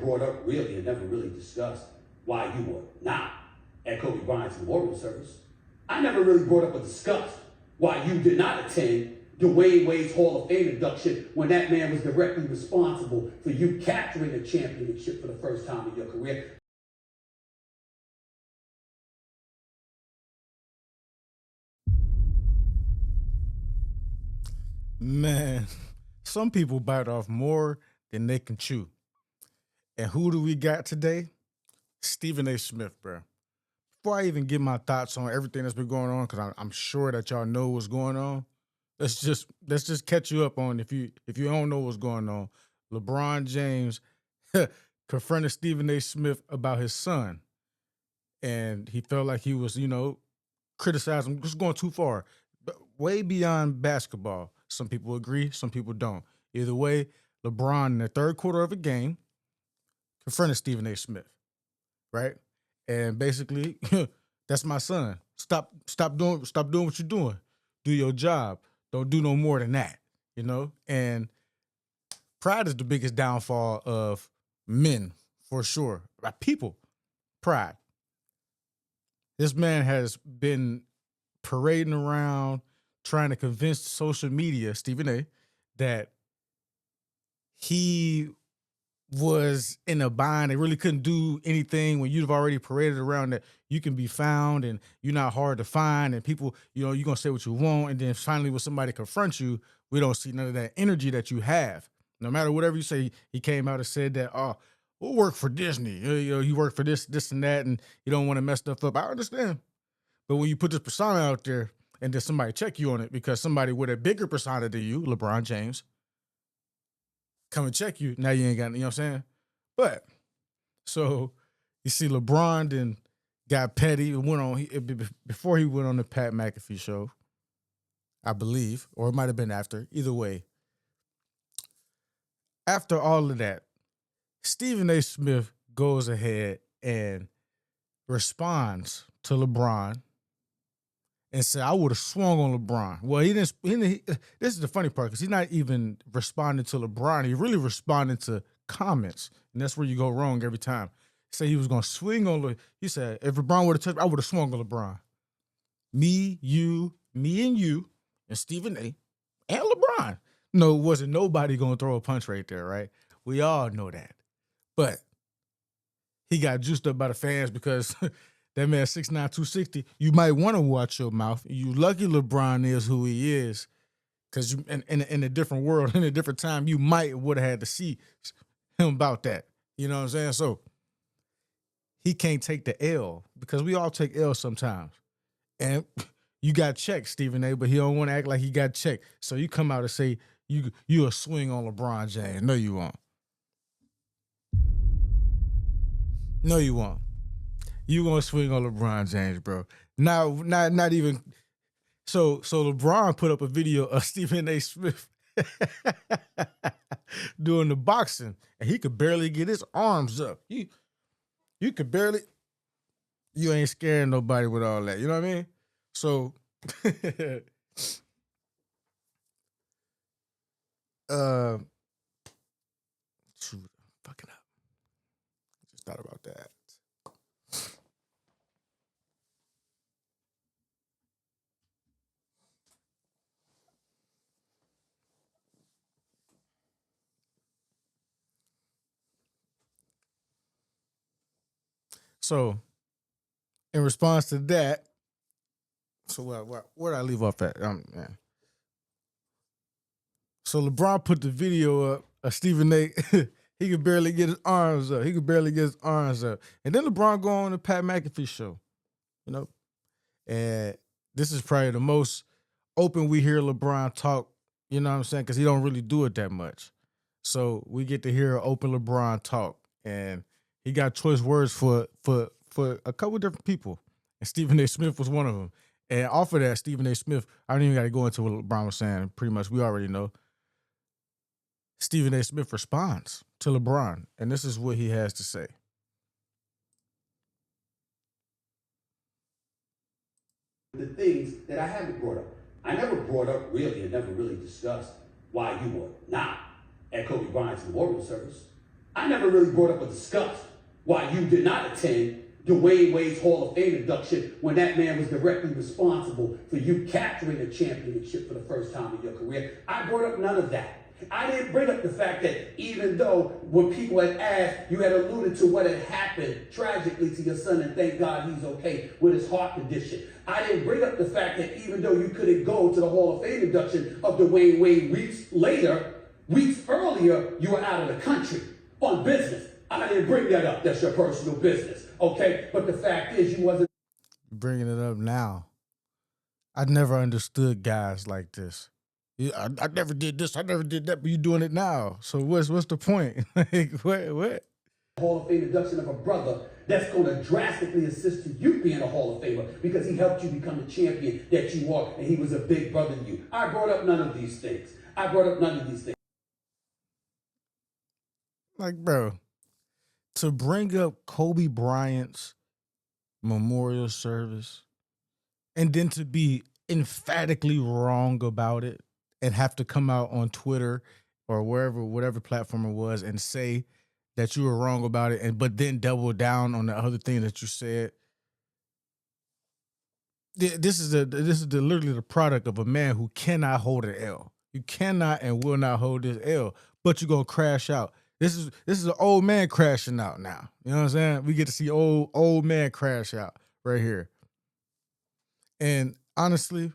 brought up really and never really discussed why you were not at Kobe Bryant's memorial service. I never really brought up or discussed why you did not attend Dwayne Wade's Hall of Fame induction when that man was directly responsible for you capturing a championship for the first time in your career. Man, some people bite off more than they can chew. And who do we got today? Stephen A. Smith, bro. Before I even give my thoughts on everything that's been going on, because I'm sure that y'all know what's going on, let's just catch you up on if you don't know what's going on. LeBron James confronted Stephen A. Smith about his son, and he felt like he was, criticizing, just going too far, but way beyond basketball. Some people agree, some people don't. Either way, LeBron in the third quarter of a game confronted Stephen A. Smith, right? And basically, that's my son. Stop doing what you're doing. Do your job. Don't do no more than that, And pride is the biggest downfall of men, for sure. People, pride. This man has been parading around trying to convince social media, Stephen A., that he was in a bind. They really couldn't do anything when you've already paraded around that you can be found and you're not hard to find and people, you're going to say what you want. And then finally when somebody confronts you, we don't see none of that energy that you have. No matter whatever you say, he came out and said that, oh, we'll work for Disney. You work for this and that, and you don't want to mess stuff up. I understand. But when you put this persona out there and then somebody check you on it because somebody with a bigger persona than you, LeBron James, come and check you, now you ain't got, you know what I'm saying? But, so, you see LeBron then got petty, before he went on the Pat McAfee show, I believe, or it might have been after, either way. After all of that, Stephen A. Smith goes ahead and responds to LeBron and said, I would have swung on LeBron. Well, he didn't. This is the funny part because he's not even responding to LeBron. He really responded to comments, and that's where you go wrong every time. He said he was going to swing on. He said if LeBron would have touched, I would have swung on LeBron. Me and you, and Stephen A. and LeBron. No, wasn't nobody going to throw a punch right there, right? We all know that, but he got juiced up by the fans because. That man 6'9", 260. You might want to watch your mouth. You lucky LeBron is who he is, because in a different world, in a different time, you might would have had to see him about that. You know what I'm saying? So he can't take the L because we all take L sometimes. And you got checked, Stephen A., but he don't want to act like he got checked. So you come out and say you a swing on LeBron James. No, you won't. No, you won't. You gonna swing on LeBron James, bro. Now, not even. So LeBron put up a video of Stephen A. Smith doing the boxing, and he could barely get his arms up. You could barely. You ain't scaring nobody with all that. You know what I mean? So, shoot, I'm fucking up. Just thought about that. So, in response to that, so where did I leave off at? Man. So LeBron put the video up of Stephen A. He could barely get his arms up. And then LeBron go on the Pat McAfee show, And this is probably the most open we hear LeBron talk, you know what I'm saying? Because he don't really do it that much. So we get to hear open LeBron talk. And he got choice words for a couple different people. And Stephen A. Smith was one of them. And off of that, Stephen A. Smith, I don't even got to go into what LeBron was saying. Pretty much, we already know. Stephen A. Smith responds to LeBron. And this is what he has to say. The things that I haven't brought up. I never brought up really and never really discussed why you were not at Kobe Bryant's memorial service. I never really brought up or discussed why you did not attend Dwayne Wade's Hall of Fame induction when that man was directly responsible for you capturing a championship for the first time in your career. I brought up none of that. I didn't bring up the fact that even though when people had asked, you had alluded to what had happened tragically to your son, and thank God he's okay with his heart condition. I didn't bring up the fact that even though you couldn't go to the Hall of Fame induction of Dwayne Wade weeks earlier, you were out of the country on business. I didn't bring that up. That's your personal business, okay? But the fact is, you wasn't Bringing it up now. I never understood guys like this. Yeah, I never did this. I never did that. But you doing it now. So what's the point? Like what? Hall of Fame induction of a brother that's going to drastically assist to you being a Hall of Famer because he helped you become the champion that you are, and he was a big brother to you. I brought up none of these things. Like, bro, to bring up Kobe Bryant's memorial service and then to be emphatically wrong about it and have to come out on Twitter or whatever platform it was and say that you were wrong about it, but then double down on the other thing that you said. This is literally the product of a man who cannot hold an L. You cannot and will not hold this L, but you're gonna crash out. This is an old man crashing out now. You know what I'm saying? We get to see old man crash out right here. And honestly,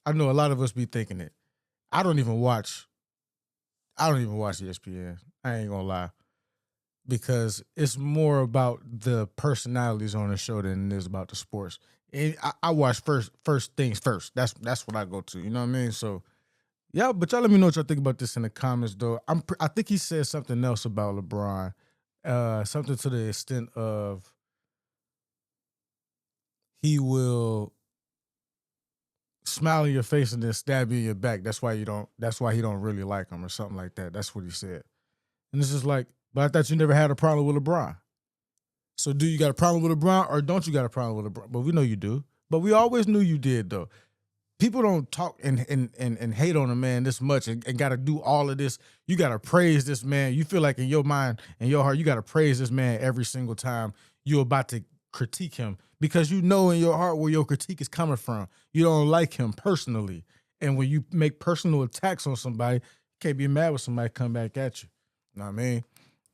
I know a lot of us be thinking it. I don't even watch ESPN. I ain't gonna lie. Because it's more about the personalities on the show than it is about the sports. And I watch first things first. That's what I go to. You know what I mean? So yeah, but y'all let me know what y'all think about this in the comments, though. I think he said something else about LeBron, something to the extent of he will smile in your face and then stab you in your back. That's why he don't really like him or something like that. That's what he said. And it's just like, but I thought you never had a problem with LeBron. So do you got a problem with LeBron or don't you got a problem with LeBron? But we know you do. But we always knew you did, though. People don't talk and hate on a man this much and got to do all of this. You got to praise this man. You feel like in your mind and your heart, you got to praise this man every single time you're about to critique him because you know in your heart where your critique is coming from. You don't like him personally. And when you make personal attacks on somebody, you can't be mad when somebody come back at you. You know what I mean?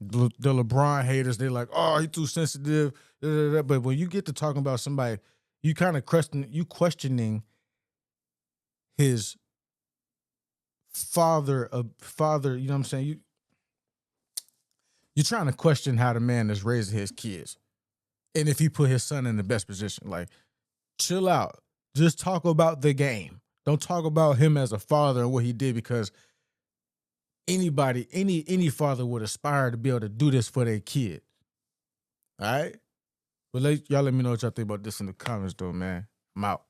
The LeBron haters, they're like, oh, he too sensitive. But when you get to talking about somebody, you kind of questioning his father, you know what I'm saying? You're trying to question how the man is raising his kids. And if he put his son in the best position, like, chill out. Just talk about the game. Don't talk about him as a father and what he did, because anybody, any father would aspire to be able to do this for their kid. All right? But y'all let me know what y'all think about this in the comments, though, man. I'm out.